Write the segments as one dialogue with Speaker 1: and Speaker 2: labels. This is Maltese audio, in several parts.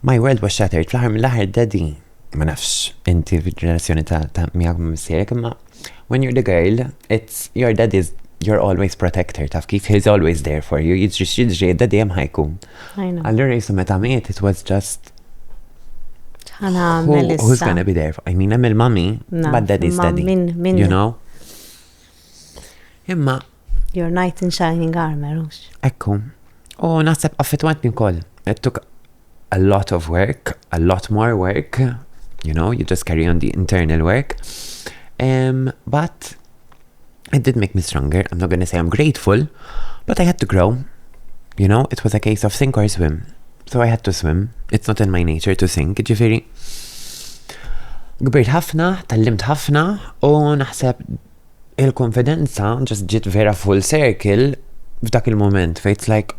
Speaker 1: My world was shattered. Fl-ħar mill-ħar daddy. Ma nafx, inti fil-relazzjoni ta' miegħek ma' missierek, imma when you're the girl, your dad is your always protector, taf kif he's always there for you. Jidġi daddy hemm ħajkun. Allura jisu meta miet, it was just who's gonna be there? I mean, I'm il-mommy, but daddy's daddy. You know? Imma.
Speaker 2: Your knight in shining armor.
Speaker 1: Ekku. U naħseb affettwantni wkoll. It took a lot of work, a lot more work. You know, you just carry on the internal work. But it did make me stronger. I'm not going to say I'm grateful, but I had to grow. You know, it was a case of sink or swim. So I had to swim. It's not in my nature to sink. Ġifieri. Kbirt ħafna, tgħallimt ħafna, u naħseb il-konfidenza just ġiet vera full circle f'dak il-moment. It's like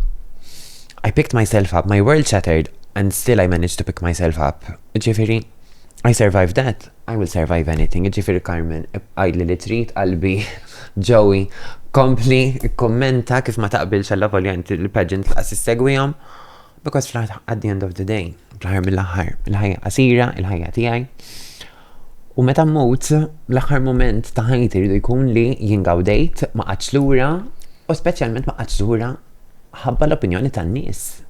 Speaker 1: I picked myself up. My world shattered, and still I managed to pick myself up. Ġifieri. I survived that. I will survive anything. Ġifiri Carmen, għajli li trid qalbi Joey kompli kommenta kif ma taqbilx għall-avoljanti l-pageant laqas issegwihom. Because at the end of the day, fl-ħar mill-aħħar, il-ħajja qasira, il-ħajja tiegħi. U meta mmut, l-aħħar moment ta' ħajti rridu jkun li jingawdejt ma qatx lura, u speċjalment ma qatx lura ħabba l-opinjoni tan-nies.